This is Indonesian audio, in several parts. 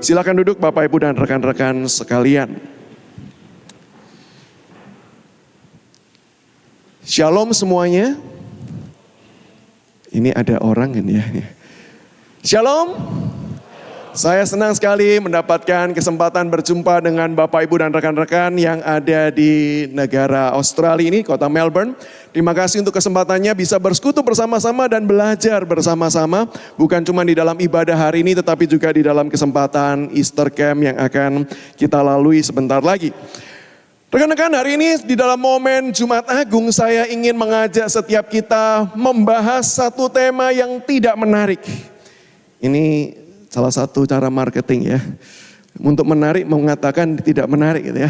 Silakan duduk Bapak Ibu dan rekan-rekan sekalian. Shalom semuanya. Ini ada orang ini ya. Shalom. Saya senang sekali mendapatkan kesempatan berjumpa dengan Bapak Ibu dan rekan-rekan yang ada di negara Australia ini, kota Melbourne. Terima kasih untuk kesempatannya bisa bersekutu bersama-sama dan belajar bersama-sama. Bukan cuma di dalam ibadah hari ini tetapi juga di dalam kesempatan Easter Camp yang akan kita lalui sebentar lagi. Rekan-rekan, hari ini di dalam momen Jumat Agung saya ingin mengajak setiap kita membahas satu tema yang tidak menarik. Ini salah satu cara marketing ya. Untuk menarik mengatakan tidak menarik gitu ya.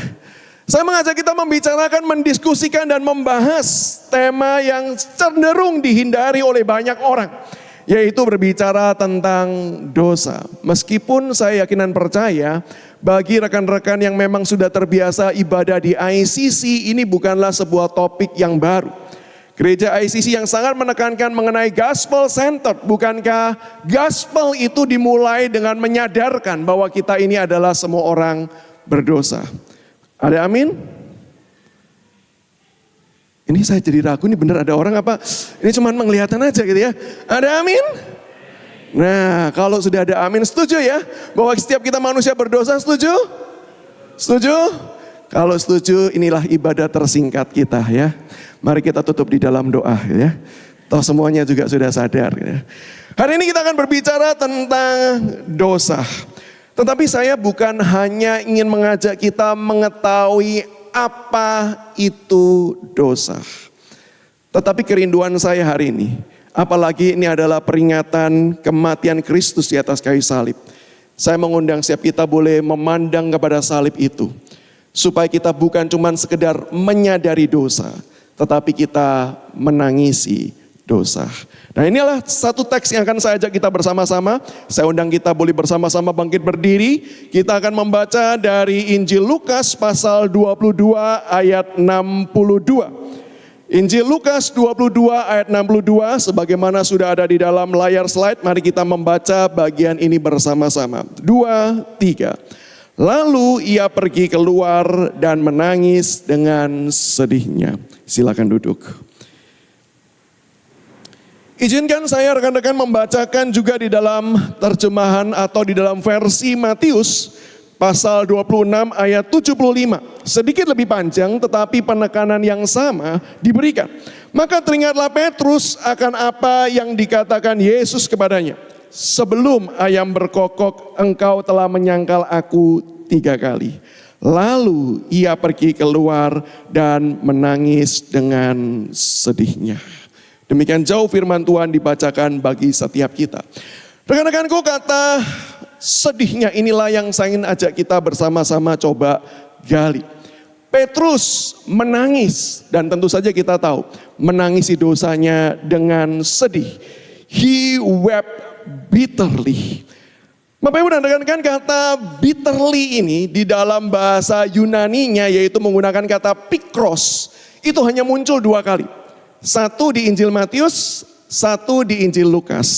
Saya mengajak kita membicarakan, mendiskusikan dan membahas tema yang cenderung dihindari oleh banyak orang. Yaitu berbicara tentang dosa. Meskipun saya yakin dan percaya bagi rekan-rekan yang memang sudah terbiasa ibadah di ICC, ini bukanlah sebuah topik yang baru. Gereja ICC yang sangat menekankan mengenai gospel center. Bukankah gospel itu dimulai dengan menyadarkan bahwa kita ini adalah semua orang berdosa. Ada amin? Ini saya jadi ragu, ini benar ada orang apa? Ini cuma menglihatan aja gitu ya. Ada amin? Nah, kalau sudah ada amin, setuju ya? Bahwa setiap kita manusia berdosa, setuju? Setuju? Kalau setuju, inilah ibadah tersingkat kita ya. Mari kita tutup di dalam doa ya. Toh semuanya juga sudah sadar ya. Hari ini kita akan berbicara tentang dosa. Tetapi saya bukan hanya ingin mengajak kita mengetahui apa itu dosa. Tetapi kerinduan saya hari ini, apalagi ini adalah peringatan kematian Kristus di atas kayu salib. Saya mengundang setiap kita boleh memandang kepada salib itu. Supaya kita bukan cuma sekedar menyadari dosa, tetapi kita menangisi dosa. Nah, inilah satu teks yang akan saya ajak kita bersama-sama. Saya undang kita boleh bersama-sama bangkit berdiri. Kita akan membaca dari Injil Lukas pasal 22 ayat 62. Injil Lukas 22 ayat 62 sebagaimana sudah ada di dalam layar slide. Mari kita membaca bagian ini bersama-sama. 2, 3. Lalu ia pergi keluar dan menangis dengan sedihnya. Silakan duduk. Izinkan saya rekan-rekan membacakan juga di dalam terjemahan atau di dalam versi Matius pasal 26 ayat 75. Sedikit lebih panjang tetapi penekanan yang sama diberikan. Maka teringatlah Petrus akan apa yang dikatakan Yesus kepadanya. Sebelum ayam berkokok engkau telah menyangkal aku 3 kali. Lalu ia pergi keluar dan menangis dengan sedihnya. Demikian jauh firman Tuhan dibacakan bagi setiap kita. Rekan-rekanku, kata sedihnya inilah yang saya ingin ajak kita bersama-sama coba gali. Petrus menangis dan tentu saja kita tahu menangisi dosanya dengan sedih. He wept bitterly. Bapak Ibu dan rekan-rekan, kata bitterly ini di dalam bahasa Yunaninya yaitu menggunakan kata pikros. Itu hanya muncul 2 kali. Satu di Injil Matius, satu di Injil Lukas.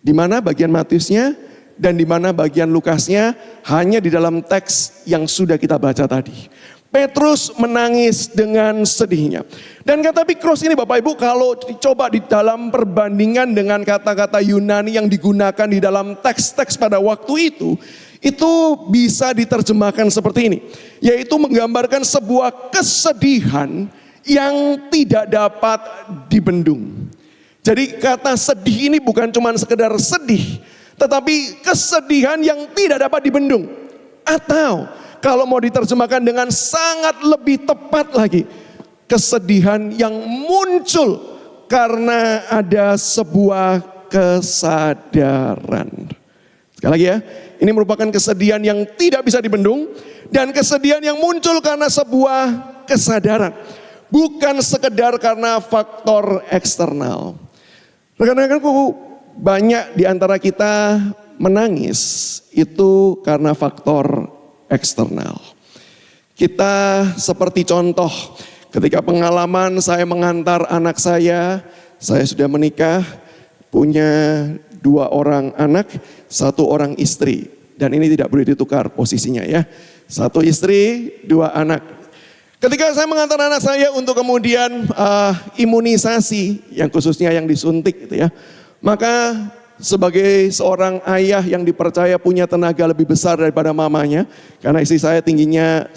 Di mana bagian Matiusnya dan di mana bagian Lukasnya hanya di dalam teks yang sudah kita baca tadi. Petrus menangis dengan sedihnya. Dan kata pikros ini Bapak Ibu kalau dicoba di dalam perbandingan dengan kata-kata Yunani yang digunakan di dalam teks-teks pada waktu itu bisa diterjemahkan seperti ini. Yaitu menggambarkan sebuah kesedihan yang tidak dapat dibendung. Jadi kata sedih ini bukan cuma sekedar sedih, tetapi kesedihan yang tidak dapat dibendung. Atau kalau mau diterjemahkan dengan sangat lebih tepat lagi, kesedihan yang muncul karena ada sebuah kesadaran. Sekali lagi ya, ini merupakan kesedihan yang tidak bisa dibendung dan kesedihan yang muncul karena sebuah kesadaran. Bukan sekedar karena faktor eksternal. Rekan-rekanku, banyak di antara kita menangis itu karena faktor eksternal. Kita seperti contoh ketika pengalaman saya mengantar anak saya sudah menikah, punya 2 orang anak, 1 orang istri. Dan ini tidak boleh ditukar posisinya ya. 1 istri, 2 anak. Ketika saya mengantar anak saya untuk kemudian imunisasi, yang khususnya yang disuntik gitu ya. Maka sebagai seorang ayah yang dipercaya punya tenaga lebih besar daripada mamanya. Karena istri saya tingginya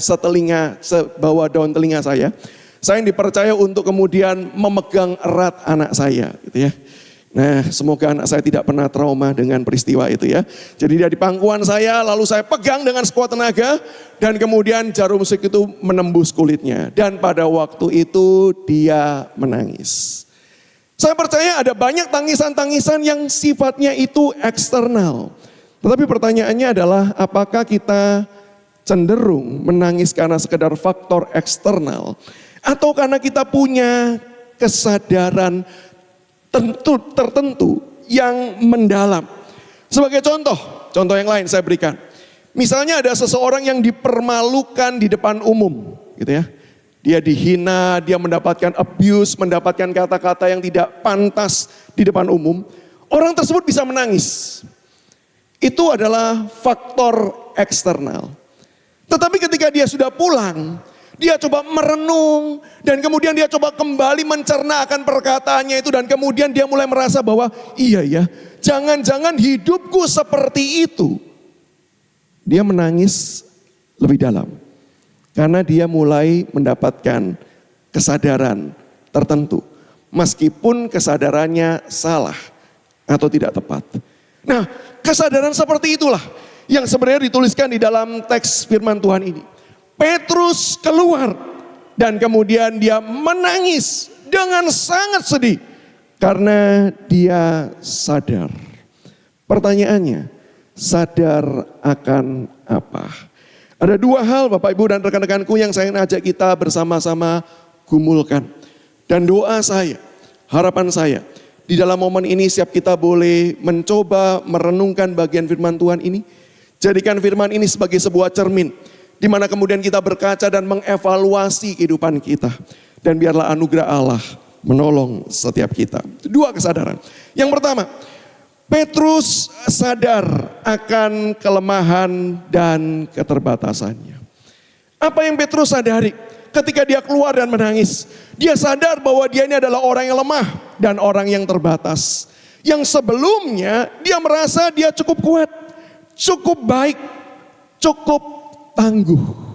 sebawah daun telinga saya. Saya yang dipercaya untuk kemudian memegang erat anak saya gitu ya. Nah, semoga anak saya tidak pernah trauma dengan peristiwa itu ya. Jadi dia di pangkuan saya, lalu saya pegang dengan sekuat tenaga, dan kemudian jarum suntik itu menembus kulitnya. Dan pada waktu itu dia menangis. Saya percaya ada banyak tangisan-tangisan yang sifatnya itu eksternal. Tetapi pertanyaannya adalah, apakah kita cenderung menangis karena sekedar faktor eksternal, atau karena kita punya kesadaran tertentu yang mendalam. Sebagai contoh yang lain saya berikan. Misalnya ada seseorang yang dipermalukan di depan umum, gitu ya. Dia dihina, dia mendapatkan abuse, mendapatkan kata-kata yang tidak pantas di depan umum. Orang tersebut bisa menangis. Itu adalah faktor eksternal. Tetapi ketika dia sudah pulang, dia coba merenung dan kemudian dia coba kembali mencerna akan perkataannya itu, dan kemudian dia mulai merasa bahwa iya ya, jangan-jangan hidupku seperti itu. Dia menangis lebih dalam karena dia mulai mendapatkan kesadaran tertentu meskipun kesadarannya salah atau tidak tepat. Nah, kesadaran seperti itulah yang sebenarnya dituliskan di dalam teks firman Tuhan ini. Petrus keluar dan kemudian dia menangis dengan sangat sedih karena dia sadar. Pertanyaannya, sadar akan apa? Ada 2 hal Bapak Ibu dan rekan-rekanku yang saya ingin ajak kita bersama-sama gumulkan. Dan doa saya, harapan saya, di dalam momen ini setiap kita boleh mencoba merenungkan bagian firman Tuhan ini. Jadikan firman ini sebagai sebuah cermin, di mana kemudian kita berkaca dan mengevaluasi kehidupan kita. Dan biarlah anugerah Allah menolong setiap kita. 2 kesadaran. Yang pertama, Petrus sadar akan kelemahan dan keterbatasannya. Apa yang Petrus sadari ketika dia keluar dan menangis? Dia sadar bahwa dia ini adalah orang yang lemah dan orang yang terbatas. Yang sebelumnya dia merasa dia cukup kuat, cukup baik, cukup tangguh.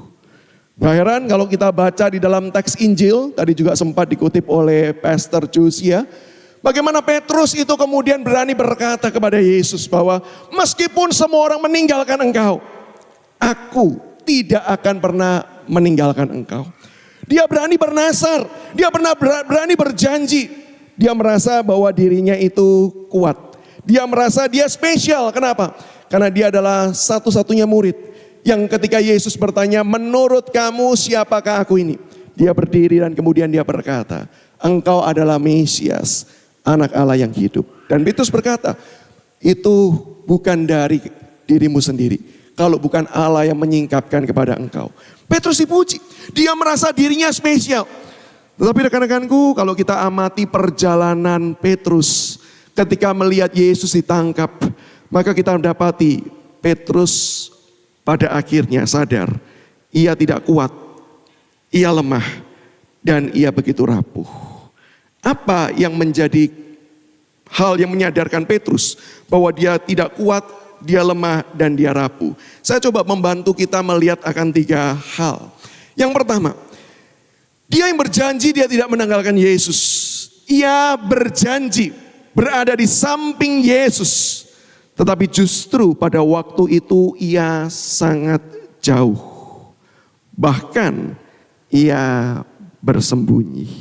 Gak heran kalau kita baca di dalam teks Injil, tadi juga sempat dikutip oleh Pastor Josia, bagaimana Petrus itu kemudian berani berkata kepada Yesus bahwa meskipun semua orang meninggalkan engkau, aku tidak akan pernah meninggalkan engkau. Dia berani bernasar, dia berani berjanji. Dia merasa bahwa dirinya itu kuat. Dia merasa dia spesial, kenapa? Karena dia adalah satu-satunya murid yang ketika Yesus bertanya, menurut kamu siapakah aku ini? Dia berdiri dan kemudian dia berkata, engkau adalah Mesias, anak Allah yang hidup. Dan Petrus berkata, itu bukan dari dirimu sendiri, kalau bukan Allah yang menyingkapkan kepada engkau. Petrus dipuji, dia merasa dirinya spesial. Tetapi rekan-rekanku, kalau kita amati perjalanan Petrus ketika melihat Yesus ditangkap, maka kita mendapati Petrus pada akhirnya sadar, ia tidak kuat, ia lemah, dan ia begitu rapuh. Apa yang menjadi hal yang menyadarkan Petrus bahwa dia tidak kuat, dia lemah, dan dia rapuh? Saya coba membantu kita melihat akan 3 hal. Yang pertama, dia yang berjanji dia tidak meninggalkan Yesus. Ia berjanji berada di samping Yesus. Tetapi justru pada waktu itu ia sangat jauh. Bahkan ia bersembunyi.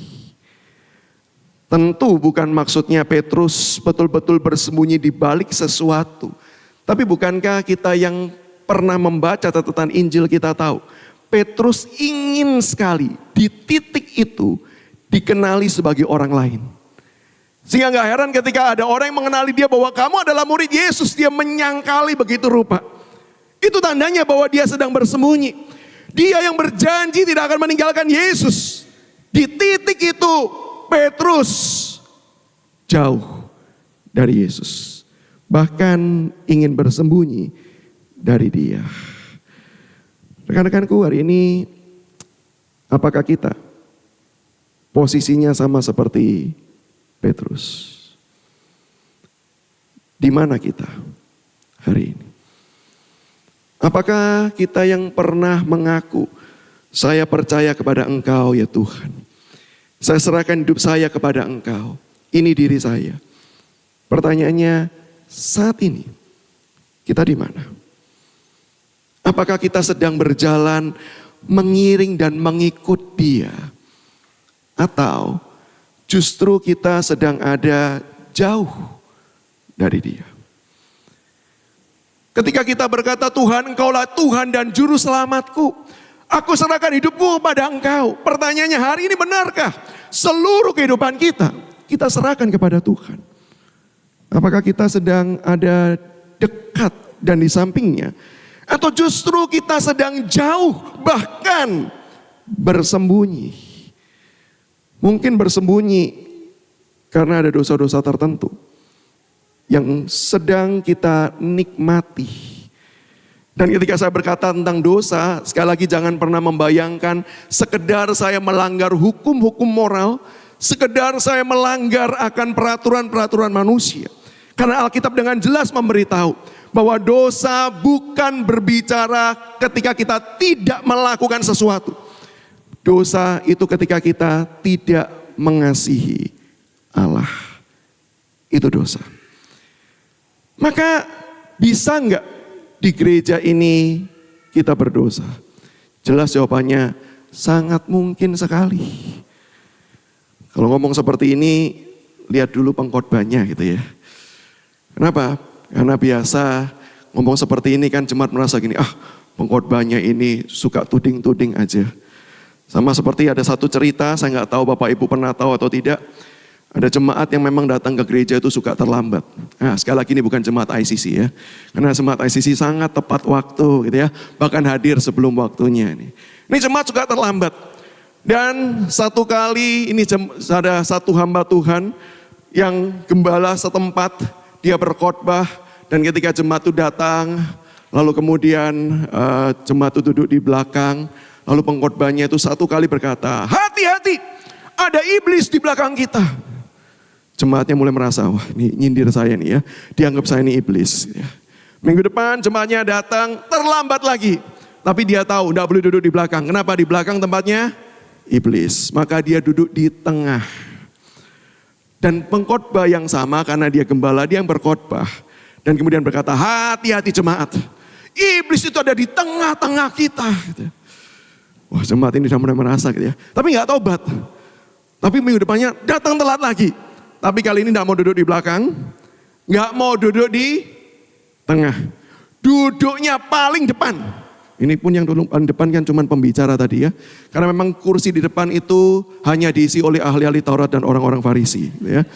Tentu bukan maksudnya Petrus betul-betul bersembunyi di balik sesuatu. Tapi bukankah kita yang pernah membaca catatan Injil kita tahu, Petrus ingin sekali di titik itu dikenali sebagai orang lain. Sehingga gak heran ketika ada orang yang mengenali dia bahwa kamu adalah murid Yesus, dia menyangkali begitu rupa. Itu tandanya bahwa dia sedang bersembunyi. Dia yang berjanji tidak akan meninggalkan Yesus. Di titik itu Petrus jauh dari Yesus. Bahkan ingin bersembunyi dari Dia. Rekan-rekanku, hari ini apakah kita posisinya sama seperti Petrus? Di mana kita hari ini? Apakah kita yang pernah mengaku, saya percaya kepada Engkau ya Tuhan. Saya serahkan hidup saya kepada Engkau. Ini diri saya. Pertanyaannya, saat ini kita di mana? Apakah kita sedang berjalan mengiring dan mengikut Dia? Atau justru kita sedang ada jauh dari Dia? Ketika kita berkata, Tuhan Engkaulah Tuhan dan Juru Selamatku, aku serahkan hidupku kepada Engkau. Pertanyaannya, hari ini benarkah seluruh kehidupan kita serahkan kepada Tuhan? Apakah kita sedang ada dekat dan di sampingnya? Atau justru kita sedang jauh, bahkan bersembunyi? Mungkin bersembunyi karena ada dosa-dosa tertentu yang sedang kita nikmati. Dan ketika saya berkata tentang dosa, sekali lagi jangan pernah membayangkan sekedar saya melanggar hukum-hukum moral, sekedar saya melanggar akan peraturan-peraturan manusia. Karena Alkitab dengan jelas memberitahu bahwa dosa bukan berbicara ketika kita tidak melakukan sesuatu. Dosa itu ketika kita tidak mengasihi Allah. Itu dosa. Maka bisa enggak di gereja ini kita berdosa? Jelas jawabannya sangat mungkin sekali. Kalau ngomong seperti ini, lihat dulu pengkhotbahnya gitu ya. Kenapa? Karena biasa ngomong seperti ini kan jemaat merasa gini, pengkhotbahnya ini suka tuding-tuding aja. Sama seperti ada satu cerita, saya nggak tahu Bapak Ibu pernah tahu atau tidak. Ada jemaat yang memang datang ke gereja itu suka terlambat. Nah, sekali lagi ini bukan jemaat ICC ya. Karena jemaat ICC sangat tepat waktu gitu ya. Bahkan hadir sebelum waktunya ini. Ini jemaat suka terlambat. Dan satu kali ini ada satu hamba Tuhan yang gembala setempat, dia berkhotbah. Dan ketika jemaat itu datang, lalu kemudian jemaat itu duduk di belakang. Lalu pengkhotbahnya itu satu kali berkata, hati-hati ada iblis di belakang kita. Jemaatnya mulai merasa, wah ini nyindir saya nih ya. Dianggap saya ini iblis. Ya. Minggu depan jemaatnya datang terlambat lagi. Tapi dia tahu tidak boleh duduk di belakang. Kenapa? Di belakang tempatnya iblis. Maka dia duduk di tengah. Dan pengkhotbah yang sama karena dia gembala, dia yang berkhotbah. Dan kemudian berkata, hati-hati jemaat. Iblis itu ada di tengah-tengah kita. Wah jemaat ini sudah mulai merasa gitu ya. Tapi nggak tobat. Tapi minggu depannya datang telat lagi. Tapi kali ini tidak mau duduk di belakang, nggak mau duduk di tengah, duduknya paling depan. Ini pun yang dulu paling depan kan cuma pembicara tadi ya, karena memang kursi di depan itu hanya diisi oleh ahli-ahli Taurat dan orang-orang Farisi. Gitu ya.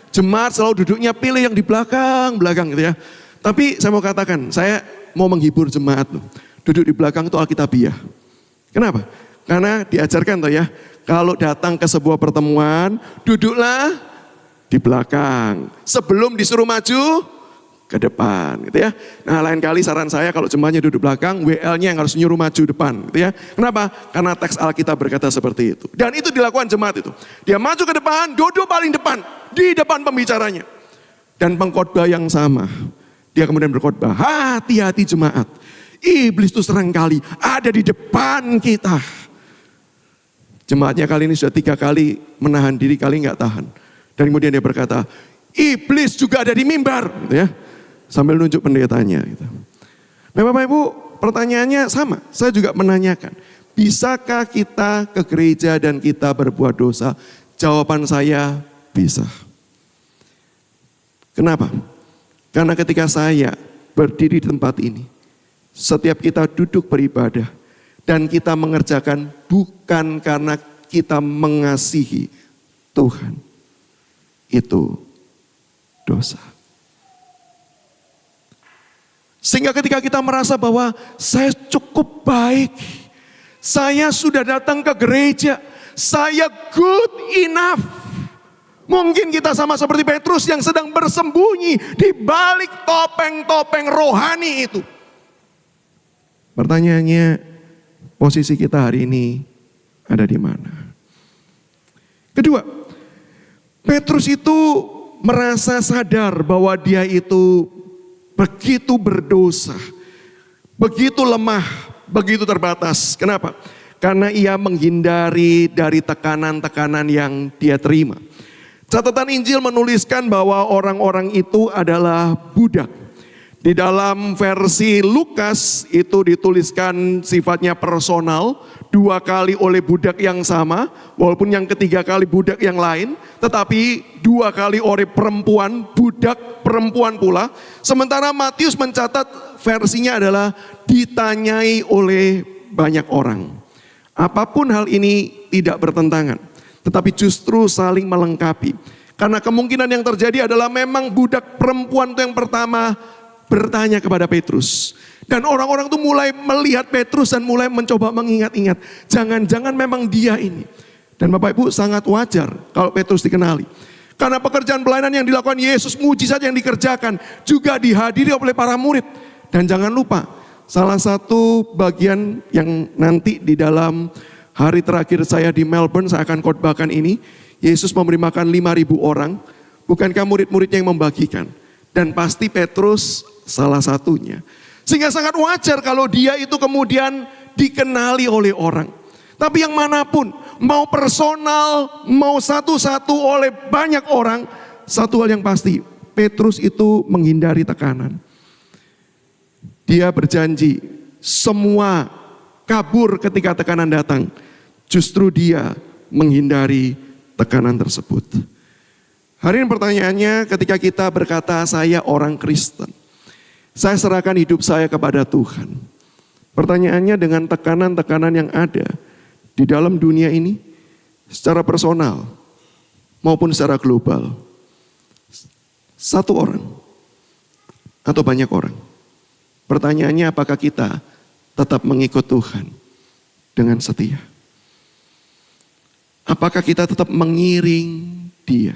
Jemaat selalu duduknya pilih yang di belakang gitu ya. Tapi saya mau katakan, saya mau menghibur jemaat loh. Duduk di belakang itu alkitabiah. Kenapa? Karena diajarkan tuh ya, kalau datang ke sebuah pertemuan, duduklah di belakang. Sebelum disuruh maju ke depan gitu ya. Nah lain kali saran saya kalau jemaatnya duduk belakang, WL-nya yang harus nyuruh maju depan gitu ya. Kenapa? Karena teks Alkitab berkata seperti itu. Dan itu dilakukan jemaat itu. Dia maju ke depan, duduk paling depan, di depan pembicaranya. Dan pengkhotbah yang sama, dia kemudian berkhotbah, hati-hati jemaat. Iblis itu seringkali ada di depan kita. Jemaatnya kali ini sudah 3 kali menahan diri, kali nggak tahan. Dan kemudian dia berkata, iblis juga ada di mimbar, gitu ya, sambil nunjuk pendetanya. Gitu. Nah Bapak Ibu, pertanyaannya sama. Saya juga menanyakan, bisakah kita ke gereja dan kita berbuat dosa? Jawaban saya bisa. Kenapa? Karena ketika saya berdiri di tempat ini, setiap kita duduk beribadah dan kita mengerjakan bukan karena kita mengasihi Tuhan. Itu dosa. Sehingga ketika kita merasa bahwa saya cukup baik, saya sudah datang ke gereja, saya good enough. Mungkin kita sama seperti Petrus yang sedang bersembunyi di balik topeng-topeng rohani itu. Pertanyaannya, posisi kita hari ini ada di mana? Kedua, Petrus itu merasa sadar bahwa dia itu begitu berdosa, begitu lemah, begitu terbatas. Kenapa? Karena ia menghindari dari tekanan-tekanan yang dia terima. Catatan Injil menuliskan bahwa orang-orang itu adalah budak. Di dalam versi Lukas itu dituliskan sifatnya personal, 2 kali oleh budak yang sama, walaupun yang ketiga kali budak yang lain, tetapi 2 kali oleh perempuan, budak perempuan pula. Sementara Matius mencatat versinya adalah ditanyai oleh banyak orang. Apapun hal ini tidak bertentangan, tetapi justru saling melengkapi. Karena kemungkinan yang terjadi adalah memang budak perempuan itu yang pertama bertanya kepada Petrus. Dan orang-orang itu mulai melihat Petrus dan mulai mencoba mengingat-ingat. Jangan-jangan memang dia ini. Dan Bapak Ibu sangat wajar kalau Petrus dikenali. Karena pekerjaan pelayanan yang dilakukan Yesus, mujizat yang dikerjakan juga dihadiri oleh para murid. Dan jangan lupa, salah satu bagian yang nanti di dalam hari terakhir saya di Melbourne, saya akan khotbahkan ini. Yesus memberi makan 5.000 orang. Bukankah murid-muridnya yang membagikan? Dan pasti Petrus salah satunya. Sehingga sangat wajar kalau dia itu kemudian dikenali oleh orang. Tapi yang manapun, mau personal, mau satu-satu oleh banyak orang, satu hal yang pasti, Petrus itu menghindari tekanan. Dia berjanji semua kabur ketika tekanan datang. Justru dia menghindari tekanan tersebut. Hari ini pertanyaannya, ketika kita berkata saya orang Kristen, saya serahkan hidup saya kepada Tuhan. Pertanyaannya, dengan tekanan-tekanan yang ada di dalam dunia ini, secara personal maupun secara global, satu orang atau banyak orang, pertanyaannya apakah kita tetap mengikut Tuhan dengan setia? Apakah kita tetap mengiring Dia?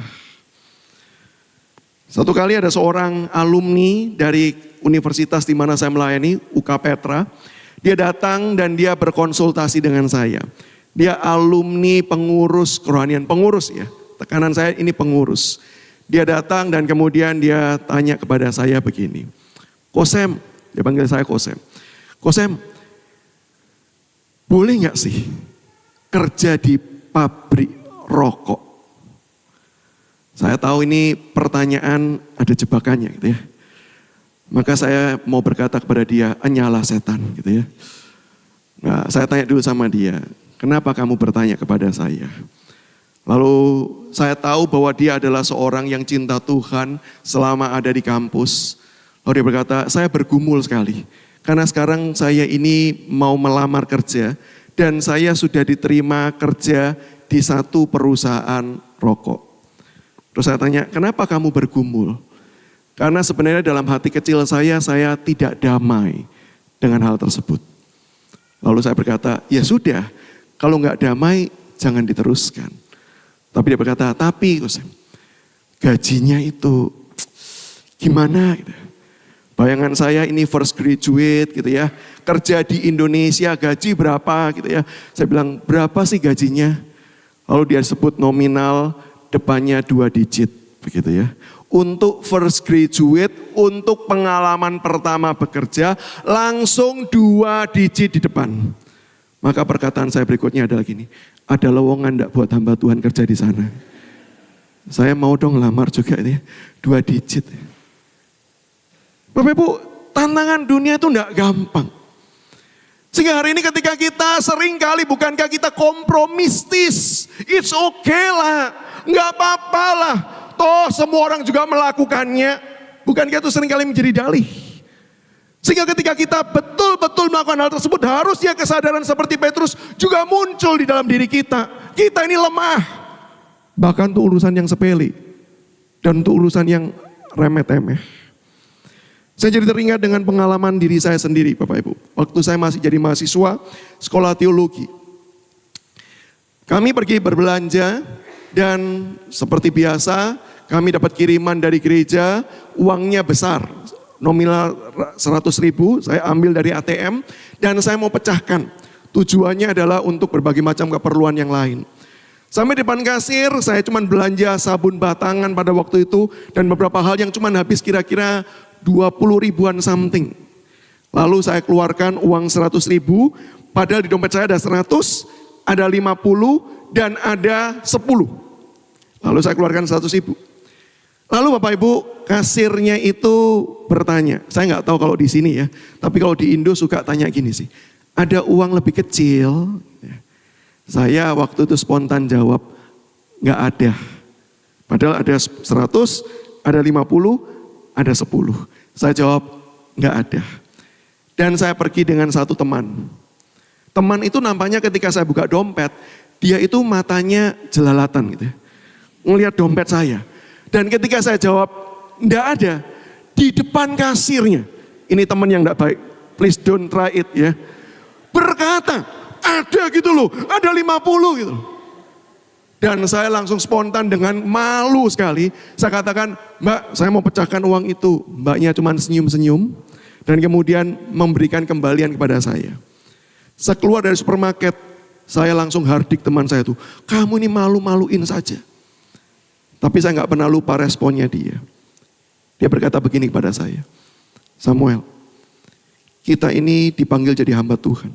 Satu kali ada seorang alumni dari universitas di mana saya melayani, UK Petra. Dia datang dan dia berkonsultasi dengan saya. Dia alumni pengurus kerohanian, pengurus ya. Tekanan saya ini pengurus. Dia datang dan kemudian dia tanya kepada saya begini. Kosem, dia panggil saya Kosem. Kosem, boleh gak sih kerja di pabrik rokok? Saya tahu ini pertanyaan ada jebakannya gitu ya. Maka saya mau berkata kepada dia, enyalah setan gitu ya. Nah, saya tanya dulu sama dia, kenapa kamu bertanya kepada saya? Lalu saya tahu bahwa dia adalah seorang yang cinta Tuhan selama ada di kampus. Lalu dia berkata, saya bergumul sekali. Karena sekarang saya ini mau melamar kerja dan saya sudah diterima kerja di satu perusahaan rokok. Terus saya tanya, kenapa kamu bergumul? Karena sebenarnya dalam hati kecil saya tidak damai dengan hal tersebut. Lalu saya berkata, ya sudah, kalau nggak damai jangan diteruskan. Tapi dia berkata, tapi gajinya itu gimana gitu. Bayangan saya ini first graduate gitu ya, kerja di Indonesia gaji berapa gitu ya. Saya bilang, berapa sih gajinya? Lalu dia sebut nominal, depannya 2 digit begitu ya. Untuk first graduate, untuk pengalaman pertama bekerja, langsung 2 digit di depan. Maka perkataan saya berikutnya adalah gini, ada lowongan enggak buat hamba Tuhan kerja di sana? Saya mau dong lamar juga ini, 2 digit. Bapak Ibu, tantangan dunia itu enggak gampang. Sehingga hari ini ketika kita sering kali, bukankah kita kompromistis? It's okay lah, enggak apa-apa lah. Toh semua orang juga melakukannya. Bukankah itu seringkali menjadi dalih? Sehingga ketika kita betul-betul melakukan hal tersebut, harusnya kesadaran seperti Petrus juga muncul di dalam diri kita. Kita ini lemah. Bahkan untuk urusan yang sepele. Dan untuk urusan yang remeh-temeh. Saya jadi teringat dengan pengalaman diri saya sendiri Bapak Ibu. Waktu saya masih jadi mahasiswa sekolah teologi. Kami pergi berbelanja dan seperti biasa kami dapat kiriman dari gereja, uangnya besar. nominal 100.000, saya ambil dari ATM dan saya mau pecahkan. Tujuannya adalah untuk berbagai macam keperluan yang lain. Sampai depan kasir, saya cuma belanja sabun batangan pada waktu itu dan beberapa hal yang cuma habis kira-kira 20 ribuan something. Lalu saya keluarkan uang 100.000, padahal di dompet saya ada 100, ada 50 dan ada 10. Lalu saya keluarkan 100.000. Lalu Bapak Ibu, kasirnya itu bertanya, saya nggak tahu kalau di sini ya, tapi kalau di Indo suka tanya gini sih, ada uang lebih kecil? Saya waktu itu spontan jawab, nggak ada. Padahal ada 100, ada 50, ada 10. Saya jawab, nggak ada. Dan saya pergi dengan satu teman. Teman itu nampaknya ketika saya buka dompet, dia itu matanya jelalatan gitu ya. Ngelihat dompet saya. Dan ketika saya jawab, nggak ada. Di depan kasirnya, ini teman yang nggak baik, please don't try it ya. Berkata, ada gitu loh, ada 50 gitu loh. Dan saya langsung spontan dengan malu sekali, saya katakan, Mbak saya mau pecahkan uang itu. Mbaknya cuma senyum-senyum dan kemudian memberikan kembalian kepada saya. Sekeluar dari supermarket, saya langsung hardik teman saya itu, kamu ini malu-maluin saja. Tapi saya nggak pernah lupa responnya dia. Dia berkata begini kepada saya, Samuel, kita ini dipanggil jadi hamba Tuhan.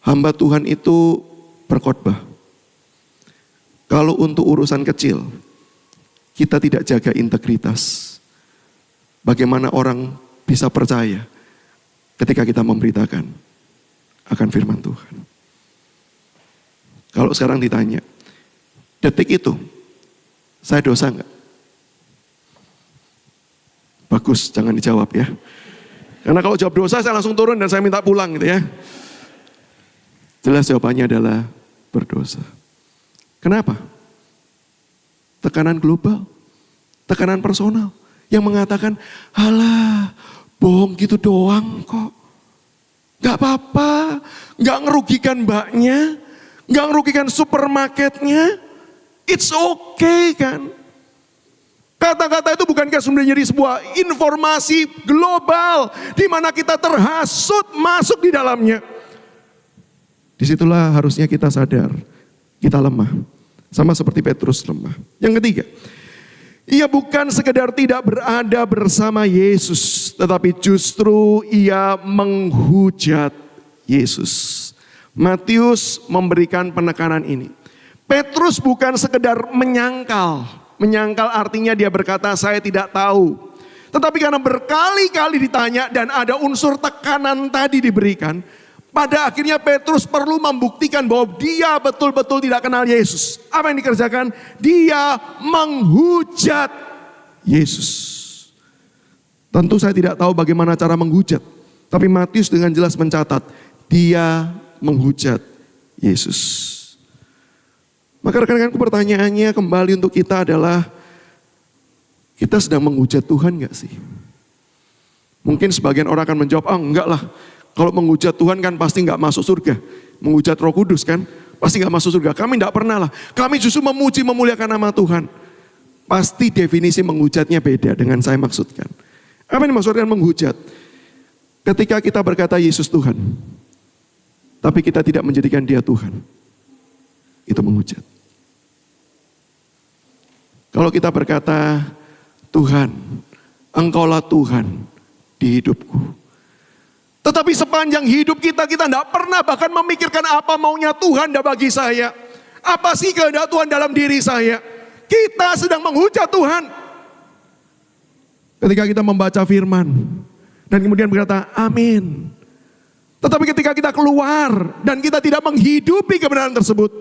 Hamba Tuhan itu berkhotbah. Kalau untuk urusan kecil, kita tidak jaga integritas. Bagaimana orang bisa percaya ketika kita memberitakan akan firman Tuhan. Kalau sekarang ditanya, detik itu, saya dosa enggak? Bagus, jangan dijawab ya. Karena kalau jawab dosa, saya langsung turun dan saya minta pulang gitu ya. Jelas jawabannya adalah berdosa. Kenapa? Tekanan global, tekanan personal yang mengatakan, halah, bohong gitu doang kok. Gak apa-apa, gak ngerugikan mbaknya, gak ngerugikan supermarketnya, it's okay kan. Kata-kata itu bukankah sebenarnya jadi sebuah informasi global di mana kita terhasut masuk di dalamnya. Disitulah harusnya kita sadar, kita lemah. Sama seperti Petrus lemah. Yang ketiga, ia bukan sekedar tidak berada bersama Yesus, tetapi justru ia menghujat Yesus. Matius memberikan penekanan ini. Petrus bukan sekedar menyangkal. Menyangkal artinya dia berkata, saya tidak tahu. Tetapi karena berkali-kali ditanya dan ada unsur tekanan tadi diberikan, pada akhirnya Petrus perlu membuktikan bahwa dia betul-betul tidak kenal Yesus. Apa yang dikerjakan? Dia menghujat Yesus. Tentu saya tidak tahu bagaimana cara menghujat. Tapi Matius dengan jelas mencatat, dia menghujat Yesus. Maka rekan-rekanku pertanyaannya kembali untuk kita adalah, kita sedang menghujat Tuhan gak sih? Mungkin sebagian orang akan menjawab, enggak lah. Kalau menghujat Tuhan kan pasti gak masuk surga. Menghujat Roh Kudus kan pasti gak masuk surga. Kami gak pernah lah. Kami justru memuji memuliakan nama Tuhan. Pasti definisi menghujatnya beda dengan saya maksudkan. Apa yang dimaksudkan menghujat? Ketika kita berkata Yesus Tuhan, tapi kita tidak menjadikan dia Tuhan. Itu menghujat. Kalau kita berkata, Tuhan, Engkaulah Tuhan di hidupku. Tetapi sepanjang hidup kita tidak pernah bahkan memikirkan apa maunya Tuhan bagi saya. Apa sih kehendak Tuhan dalam diri saya. Kita sedang menghujat Tuhan. Ketika kita membaca firman dan kemudian berkata, amin. Tetapi ketika kita keluar dan kita tidak menghidupi kebenaran tersebut,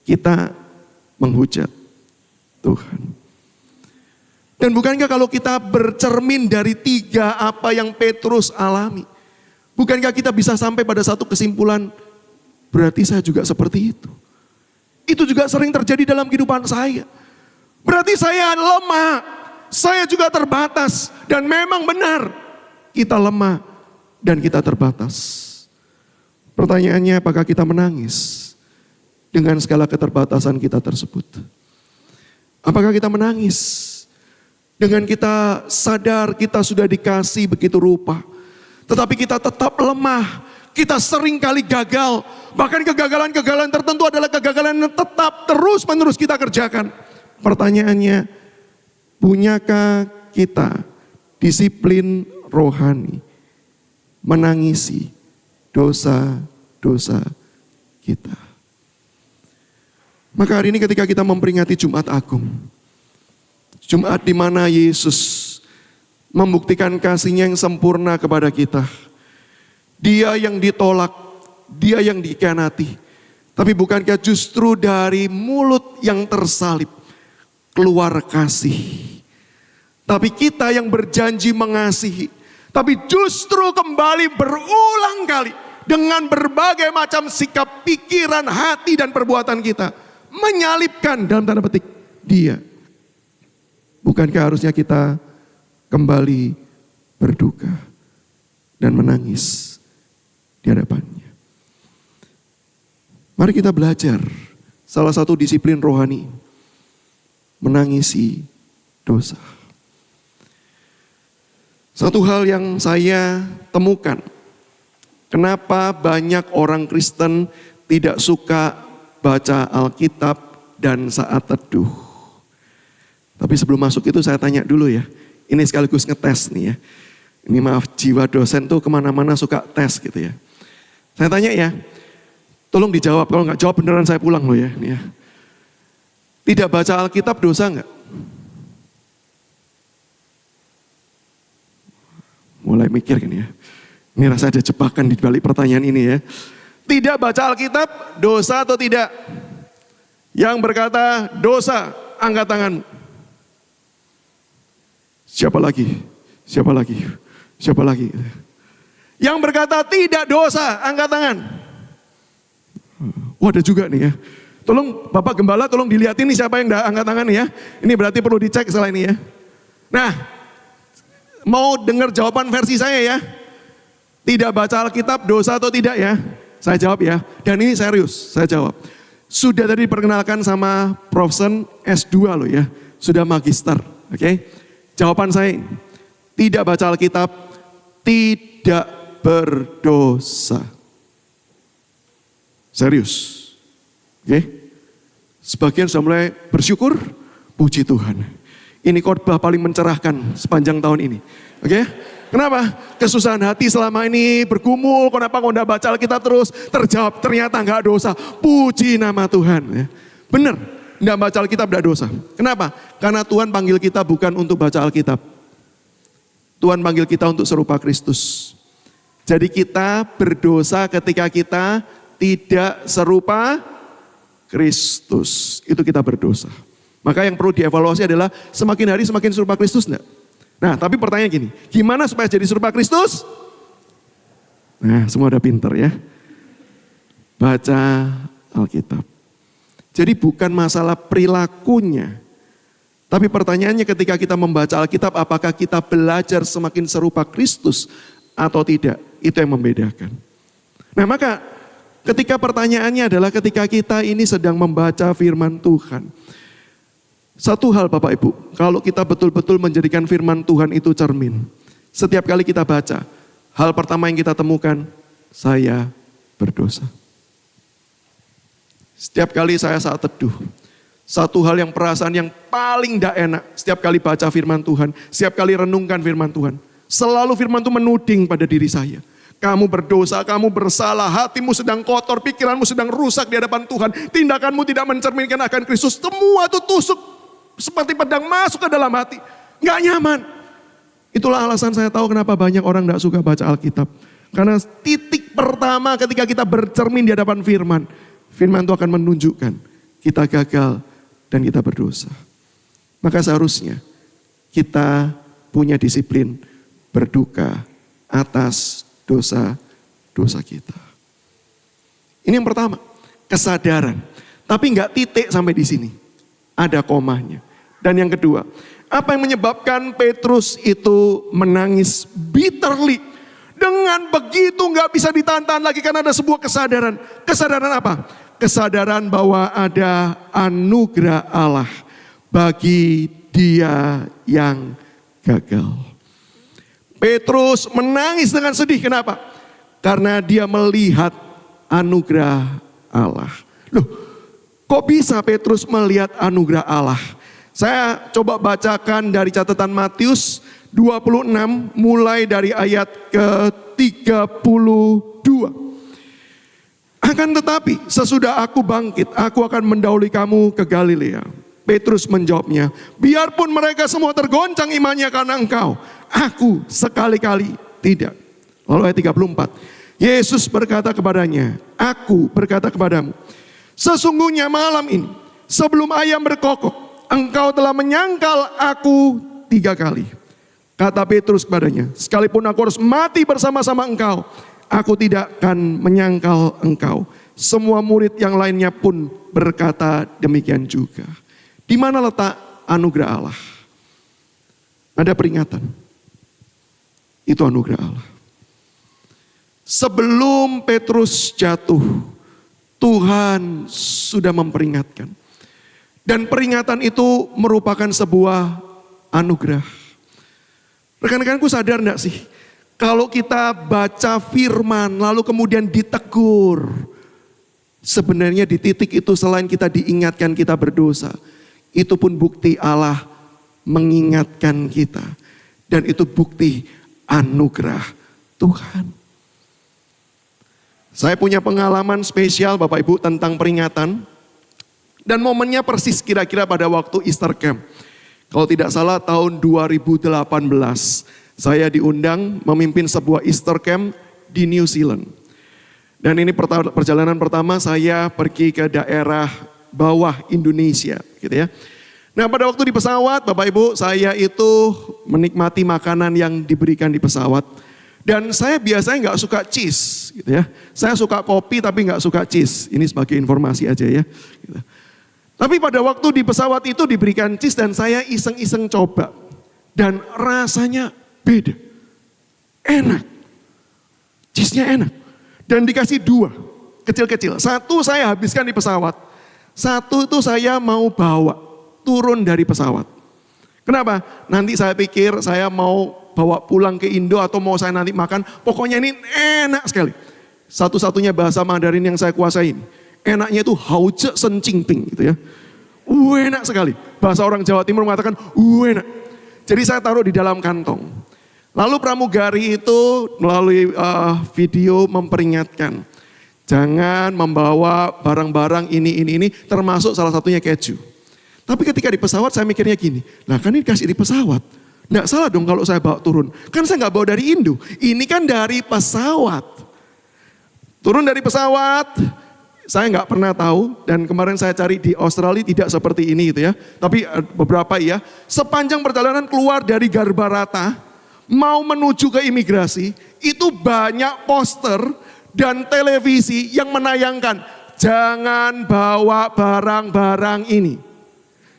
kita menghujat Tuhan. Dan bukankah kalau kita bercermin dari tiga apa yang Petrus alami, bukankah kita bisa sampai pada satu kesimpulan, berarti saya juga seperti itu. Itu juga sering terjadi dalam kehidupan saya. Berarti saya lemah, saya juga terbatas. Dan memang benar, kita lemah dan kita terbatas. Pertanyaannya, apakah kita menangis dengan segala keterbatasan kita tersebut? Apakah kita menangis Dengan kita sadar kita sudah dikasih begitu rupa. Tetapi kita tetap lemah. Kita sering kali gagal. Bahkan kegagalan-kegagalan tertentu adalah kegagalan yang tetap terus menerus kita kerjakan. Pertanyaannya, punyakah kita disiplin rohani menangisi dosa-dosa kita? Maka hari ini ketika kita memperingati Jumat Agung, Jumat di mana Yesus membuktikan kasih-Nya yang sempurna kepada kita. Dia yang ditolak, Dia yang dikhianati. Tapi bukankah justru dari mulut yang tersalib keluar kasih? Tapi kita yang berjanji mengasihi, tapi justru kembali berulang kali dengan berbagai macam sikap, pikiran, hati dan perbuatan kita menyalibkan dalam tanda petik Dia. Bukankah harusnya kita kembali berduka dan menangis di hadapannya? Mari kita belajar salah satu disiplin rohani, menangisi dosa. Satu hal yang saya temukan, kenapa banyak orang Kristen tidak suka baca Alkitab dan saat teduh. Tapi sebelum masuk itu saya tanya dulu ya, ini sekaligus ngetes nih ya. Ini maaf, jiwa dosen tuh kemana-mana suka tes gitu ya. Saya tanya ya, tolong dijawab, kalau nggak jawab beneran saya pulang loh ya. Ini ya. Tidak baca Alkitab dosa nggak? Mulai mikir gini ya. Ini rasa ada jebakan di balik pertanyaan ini ya. Tidak baca Alkitab dosa atau tidak? Yang berkata dosa, angkat tangan. Siapa lagi? Siapa lagi? Siapa lagi? Yang berkata tidak dosa, angkat tangan. Oh ada juga nih ya. Tolong Bapak Gembala tolong dilihatin nih siapa yang angkat tangan ya. Ini berarti perlu dicek setelah ini ya. Nah, mau dengar jawaban versi saya ya. Tidak baca Alkitab dosa atau tidak ya? Saya jawab ya. Dan ini serius, saya jawab. Sudah tadi diperkenalkan sama Prof. Sen S2 loh ya. Sudah magister, oke? Jawaban saya, tidak baca Alkitab, tidak berdosa. Serius. Oke? Sebagian sudah mulai bersyukur, puji Tuhan. Ini khotbah paling mencerahkan sepanjang tahun ini. Oke? Kenapa? Kesusahan hati selama ini bergumul, kenapa kau tidak baca Alkitab terus? Terjawab, ternyata enggak dosa. Puji nama Tuhan. Ya. Benar, tidak baca Alkitab tidak dosa. Kenapa? Karena Tuhan panggil kita bukan untuk baca Alkitab. Tuhan panggil kita untuk serupa Kristus. Jadi kita berdosa ketika kita tidak serupa Kristus. Itu kita berdosa. Maka yang perlu dievaluasi adalah semakin hari semakin serupa Kristus enggak? Nah tapi pertanyaan gini, gimana supaya jadi serupa Kristus? Nah semua udah pinter ya. Baca Alkitab. Jadi bukan masalah perilakunya. Tapi pertanyaannya ketika kita membaca Alkitab, apakah kita belajar semakin serupa Kristus atau tidak? Itu yang membedakan. Nah maka ketika pertanyaannya adalah ketika kita ini sedang membaca firman Tuhan. Satu hal Bapak Ibu, kalau kita betul-betul menjadikan firman Tuhan itu cermin. Setiap kali kita baca, hal pertama yang kita temukan, saya berdosa. Setiap kali saya saat teduh, satu hal yang perasaan yang paling tidak enak, setiap kali baca firman Tuhan, setiap kali renungkan firman Tuhan. Selalu firman Tuhan menuding pada diri saya. Kamu berdosa, kamu bersalah, hatimu sedang kotor, pikiranmu sedang rusak di hadapan Tuhan. Tindakanmu tidak mencerminkan akan Kristus, semua itu tusuk. Seperti pedang masuk ke dalam hati. Gak nyaman. Itulah alasan saya tahu kenapa banyak orang gak suka baca Alkitab. Karena titik pertama ketika kita bercermin di hadapan firman. Firman itu akan menunjukkan kita gagal dan kita berdosa. Maka seharusnya kita punya disiplin berduka atas dosa-dosa kita. Ini yang pertama, kesadaran. Tapi gak titik sampai di sini. Ada komanya. Dan yang kedua, apa yang menyebabkan Petrus itu menangis bitterly. Dengan begitu gak bisa ditahan lagi karena ada sebuah kesadaran. Kesadaran apa? Kesadaran bahwa ada anugerah Allah bagi dia yang gagal. Petrus menangis dengan sedih. Kenapa? Karena dia melihat anugerah Allah. Loh, kok bisa Petrus melihat anugerah Allah? Saya coba bacakan dari catatan Matius 26 mulai dari ayat ke-32. Akan tetapi sesudah aku bangkit, aku akan mendahului kamu ke Galilea. Petrus menjawabnya, biarpun mereka semua tergoncang imannya karena engkau, aku sekali-kali tidak. Lalu ayat 34, Yesus berkata kepadanya, aku berkata kepadamu, sesungguhnya malam ini sebelum ayam berkokok, engkau telah menyangkal aku 3 kali. Kata Petrus kepadanya, sekalipun aku harus mati bersama-sama engkau, aku tidak akan menyangkal engkau. Semua murid yang lainnya pun berkata demikian juga. Di mana letak anugerah Allah? Ada peringatan. Itu anugerah Allah. Sebelum Petrus jatuh, Tuhan sudah memperingatkan. Dan peringatan itu merupakan sebuah anugerah. Rekan-rekanku sadar enggak sih? Kalau kita baca firman lalu kemudian ditegur. Sebenarnya di titik itu selain kita diingatkan kita berdosa. Itu pun bukti Allah mengingatkan kita. Dan itu bukti anugerah Tuhan. Saya punya pengalaman spesial Bapak Ibu tentang peringatan. Dan momennya persis kira-kira pada waktu Easter Camp. Kalau tidak salah tahun 2018. Saya diundang memimpin sebuah Easter Camp di New Zealand. Dan ini perjalanan pertama saya pergi ke daerah bawah Indonesia gitu ya. Nah pada waktu di pesawat Bapak Ibu saya itu menikmati makanan yang diberikan di pesawat. Dan saya biasanya nggak suka cheese gitu ya. Saya suka kopi tapi nggak suka cheese. Ini sebagai informasi aja ya. Gitu. Tapi pada waktu di pesawat itu diberikan cheese dan saya iseng-iseng coba. Dan rasanya beda. Enak. Cheese-nya enak. Dan dikasih 2 kecil-kecil. 1 saya habiskan di pesawat. 1 itu saya mau bawa turun dari pesawat. Kenapa? Nanti saya pikir saya mau bawa pulang ke Indo atau mau saya nanti makan. Pokoknya ini enak sekali. Satu-satunya bahasa Mandarin yang saya kuasai. Enaknya itu hauce sencingping gitu ya. Enak sekali. Bahasa orang Jawa Timur mengatakan enak. Jadi saya taruh di dalam kantong. Lalu pramugari itu melalui video memperingatkan. Jangan membawa barang-barang ini termasuk salah satunya keju. Tapi ketika di pesawat saya mikirnya gini, lah kan ini dikasih di pesawat. Nggak salah dong kalau saya bawa turun. Kan saya nggak bawa dari Indo, ini kan dari pesawat. Turun dari pesawat, saya nggak pernah tahu dan kemarin saya cari di Australia tidak seperti ini gitu ya. Tapi beberapa ya, sepanjang perjalanan keluar dari Garbarata, mau menuju ke imigrasi, itu banyak poster dan televisi yang menayangkan, jangan bawa barang-barang ini.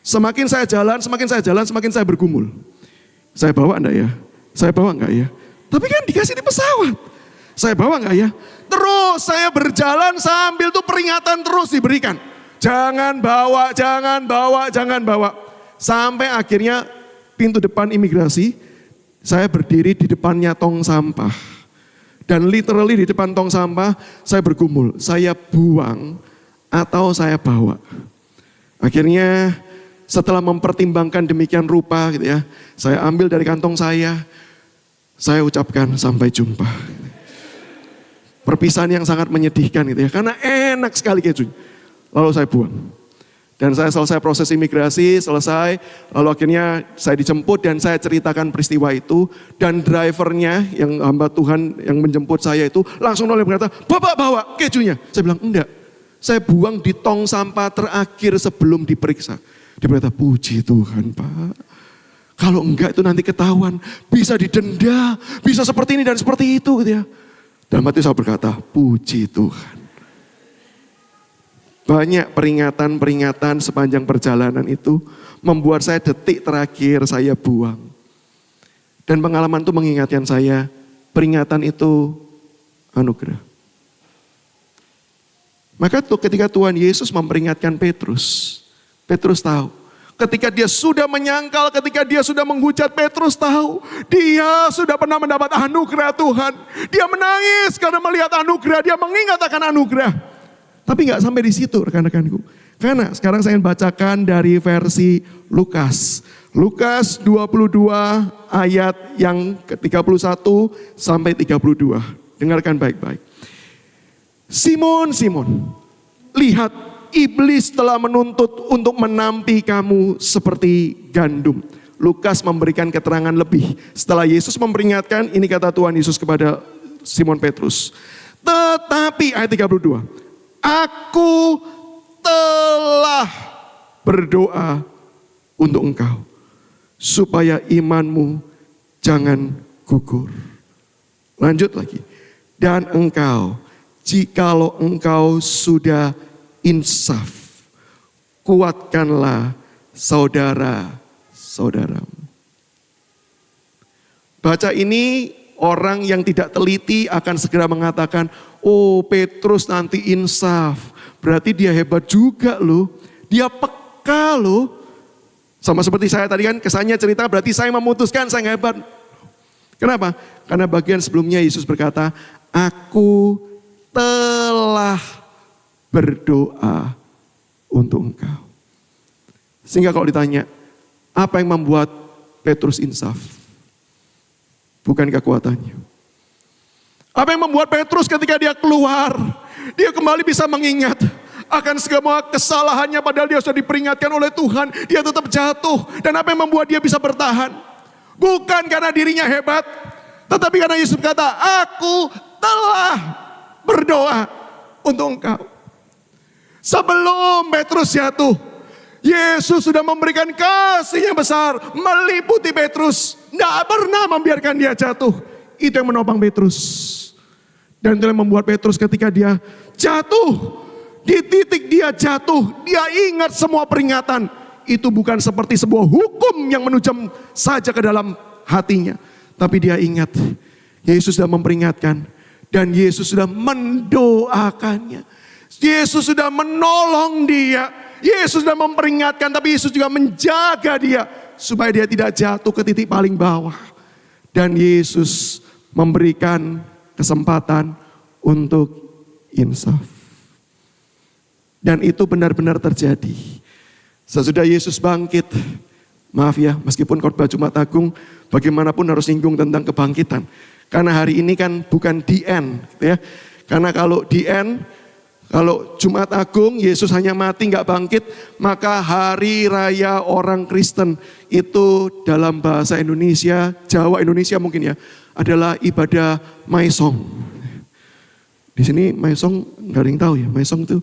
Semakin saya jalan, semakin saya bergumul. Saya bawa enggak ya? Saya bawa enggak ya? Tapi kan dikasih di pesawat. Saya bawa enggak ya? Terus saya berjalan sambil tuh peringatan terus diberikan. Jangan bawa, jangan bawa, jangan bawa. Sampai akhirnya pintu depan imigrasi, saya berdiri di depannya tong sampah. Dan literally di depan tong sampah, saya bergumul. Saya buang atau saya bawa. Akhirnya setelah mempertimbangkan demikian rupa gitu ya, saya ambil dari kantong saya ucapkan sampai jumpa. Perpisahan yang sangat menyedihkan gitu ya, karena enak sekali kejunya. Lalu saya buang. Dan saya selesai proses imigrasi, selesai, lalu akhirnya saya dijemput dan saya ceritakan peristiwa itu. Dan drivernya yang hamba Tuhan yang menjemput saya itu langsung berkata, Bapak bawa kejunya. Saya bilang enggak, saya buang di tong sampah terakhir sebelum diperiksa. Dia berkata, puji Tuhan Pak. Kalau enggak itu nanti ketahuan. Bisa didenda, bisa seperti ini dan seperti itu gitu ya. Dalam hati saya berkata, puji Tuhan. Banyak peringatan-peringatan sepanjang perjalanan itu membuat saya detik terakhir saya buang. Dan pengalaman itu mengingatkan saya, peringatan itu anugerah. Maka ketika Tuhan Yesus memperingatkan Petrus tahu, Ketika dia sudah menyangkal, ketika dia sudah menghujat, Petrus tahu dia sudah pernah mendapat anugerah Tuhan. Dia menangis karena melihat anugerah, dia mengingat akan anugerah. Tapi gak sampai di situ rekan-rekanku. Karena sekarang saya ingin bacakan dari versi Lukas. Lukas 22 ayat yang ke-31 sampai 32. Dengarkan baik-baik. Simon, Simon, lihat iblis telah menuntut untuk menampi kamu seperti gandum. Lukas memberikan keterangan lebih. Setelah Yesus memperingatkan, ini kata Tuhan Yesus kepada Simon Petrus. Tetapi ayat 32, aku telah berdoa untuk engkau, supaya imanmu jangan gugur. Lanjut lagi. Dan engkau, jikalau engkau sudah insaf, kuatkanlah saudara-saudaramu. Baca ini, orang yang tidak teliti akan segera mengatakan, oh Petrus nanti insaf, berarti dia hebat juga loh, dia peka loh. Sama seperti saya tadi kan, kesannya cerita berarti saya memutuskan saya hebat. Kenapa? Karena bagian sebelumnya Yesus berkata, aku telah berdoa untuk engkau. Sehingga kalau ditanya, apa yang membuat Petrus insaf? Bukan kekuatannya. Apa yang membuat Petrus ketika dia keluar, dia kembali bisa mengingat akan semua kesalahannya padahal dia sudah diperingatkan oleh Tuhan, dia tetap jatuh. Dan apa yang membuat dia bisa bertahan? Bukan karena dirinya hebat, tetapi karena Yesus berkata, aku telah berdoa untuk engkau. Sebelum Petrus jatuh, Yesus sudah memberikan kasih yang besar, meliputi Petrus. Tidak pernah membiarkan dia jatuh. Itu yang menopang Petrus. Dan itu yang membuat Petrus ketika dia jatuh, di titik dia jatuh, dia ingat semua peringatan. Itu bukan seperti sebuah hukum yang menujam saja ke dalam hatinya. Tapi dia ingat, Yesus sudah memperingatkan. Dan Yesus sudah mendoakannya. Yesus sudah menolong dia. Yesus sudah memperingatkan, tapi Yesus juga menjaga dia. Supaya dia tidak jatuh ke titik paling bawah. Dan Yesus memberikan kesempatan untuk insaf. Dan itu benar-benar terjadi. Sesudah Yesus bangkit, maaf ya, meskipun khotbah Jumat Agung, bagaimanapun harus singgung tentang kebangkitan. Karena hari ini kan bukan the end, gitu ya. Karena kalau the end, kalau Jumat Agung Yesus hanya mati nggak bangkit, maka hari raya orang Kristen itu dalam bahasa Indonesia, Jawa Indonesia mungkin ya, adalah ibadah Maesong. Di sini Maesong nggak ada yang tahu ya, Maesong itu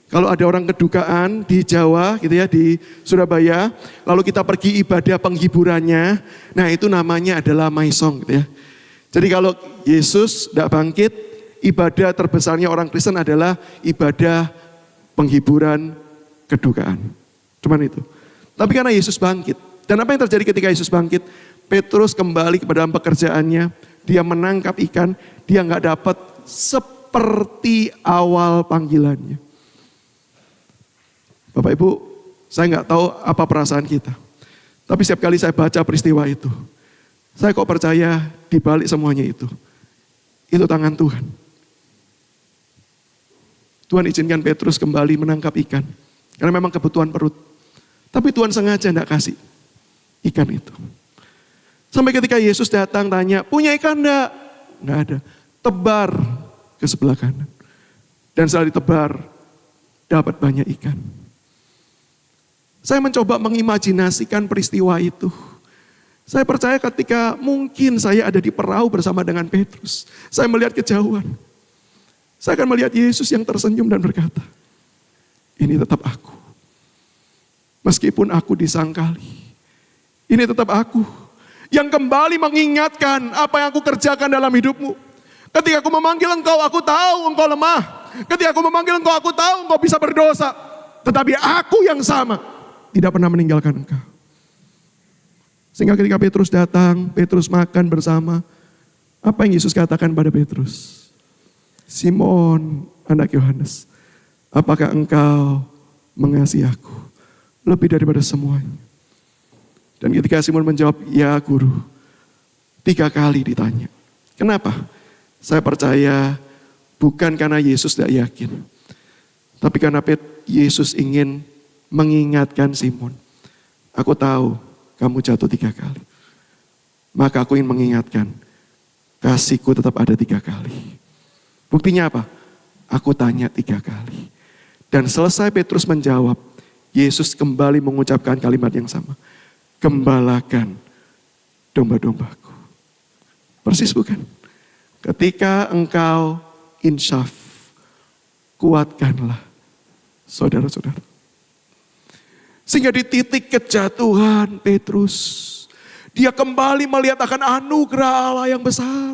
kalau ada orang kedukaan di Jawa gitu ya, di Surabaya, lalu kita pergi ibadah penghiburannya, nah itu namanya adalah Maesong gitu ya. Jadi kalau Yesus tidak bangkit, ibadah terbesarnya orang Kristen adalah ibadah penghiburan kedukaan. Cuman itu. Tapi karena Yesus bangkit. Dan apa yang terjadi ketika Yesus bangkit? Petrus kembali kepada pekerjaannya. Dia menangkap ikan. Dia nggak dapat seperti awal panggilannya. Bapak Ibu, saya nggak tahu apa perasaan kita. Tapi setiap kali saya baca peristiwa itu, saya kok percaya di balik semuanya itu tangan Tuhan. Tuhan izinkan Petrus kembali menangkap ikan. Karena memang kebutuhan perut. Tapi Tuhan sengaja tidak kasih ikan itu. Sampai ketika Yesus datang tanya, punya ikan enggak? Enggak ada. Tebar ke sebelah kanan. Dan setelah ditebar, dapat banyak ikan. Saya mencoba mengimajinasikan peristiwa itu. Saya percaya ketika mungkin saya ada di perahu bersama dengan Petrus. Saya melihat kejauhan. Saya akan melihat Yesus yang tersenyum dan berkata, ini tetap aku. Meskipun aku disangkali. Ini tetap aku. Yang kembali mengingatkan apa yang aku kerjakan dalam hidupmu. Ketika aku memanggil engkau, aku tahu engkau lemah. Ketika aku memanggil engkau, aku tahu engkau bisa berdosa. Tetapi aku yang sama, tidak pernah meninggalkan engkau. Sehingga ketika Petrus datang, Petrus makan bersama. Apa yang Yesus katakan pada Petrus? Simon, anak Yohanes, apakah engkau mengasihi aku? lebih daripada semuanya. Dan ketika Simon menjawab, ya guru, 3 kali ditanya. Kenapa? Saya percaya bukan karena Yesus tidak yakin. Tapi karena Yesus ingin mengingatkan Simon. Aku tahu kamu jatuh 3 kali. Maka aku ingin mengingatkan, kasihku tetap ada 3 kali. Buktinya apa? Aku tanya 3 kali. Dan selesai Petrus menjawab, Yesus kembali mengucapkan kalimat yang sama. Gembalakan domba-dombaku. Persis bukan? Ketika engkau insyaf, kuatkanlah saudara-saudara. Sehingga di titik kejatuhan Petrus, dia kembali melihat akan anugerah Allah yang besar.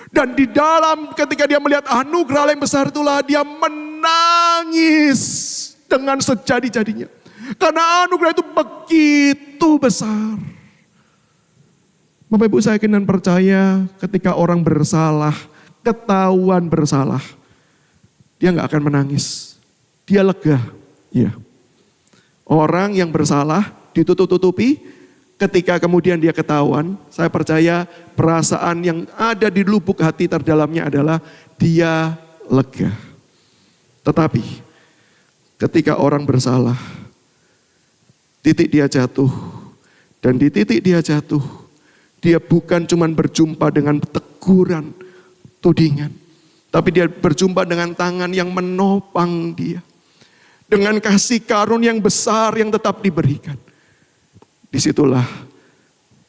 Dan di dalam ketika dia melihat anugerah Allah yang besar itulah dia menangis dengan sejadi-jadinya. Karena anugerah itu begitu besar. Bapak Ibu saya yakin dan percaya ketika orang bersalah, ketahuan bersalah, dia gak akan menangis. Dia lega. Ya. Orang yang bersalah ditutup-tutupi, ketika kemudian dia ketahuan, saya percaya perasaan yang ada di lubuk hati terdalamnya adalah dia lega. Tetapi ketika orang bersalah, titik dia jatuh, dan di titik dia jatuh, dia bukan cuma berjumpa dengan teguran, tudingan, tapi dia berjumpa dengan tangan yang menopang dia. Dengan kasih karun yang besar yang tetap diberikan. Disitulah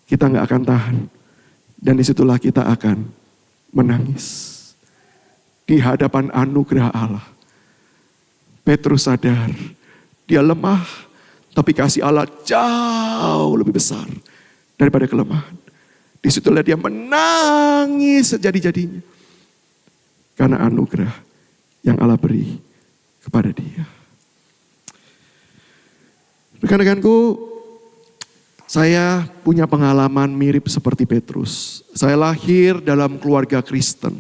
kita gak akan tahan. Dan disitulah kita akan menangis. Di hadapan anugerah Allah. Petrus sadar, dia lemah, tapi kasih Allah jauh lebih besar daripada kelemahan. Disitulah dia menangis sejadi-jadinya. Karena anugerah yang Allah beri kepada dia. Rekan-rekanku, saya punya pengalaman mirip seperti Petrus. Saya lahir dalam keluarga Kristen.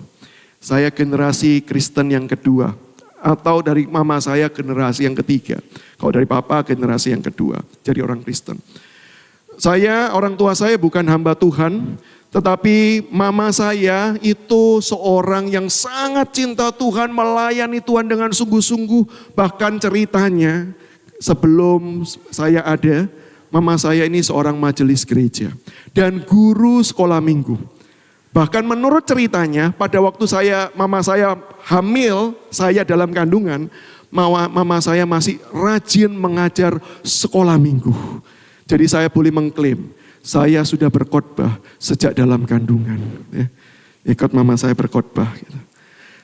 Saya generasi Kristen yang kedua. Atau dari mama saya generasi yang ketiga. Kalau dari papa generasi yang kedua. Jadi orang Kristen. Orang tua saya bukan hamba Tuhan. Tetapi mama saya itu seorang yang sangat cinta Tuhan. Melayani Tuhan dengan sungguh-sungguh. Bahkan ceritanya sebelum saya ada, mama saya ini seorang majelis gereja. Dan guru sekolah minggu. Bahkan menurut ceritanya pada waktu mama saya hamil, saya dalam kandungan, mama saya masih rajin mengajar sekolah minggu. Jadi saya boleh mengklaim, saya sudah berkhotbah sejak dalam kandungan. Ya. Ikut mama saya berkhotbah. Gitu.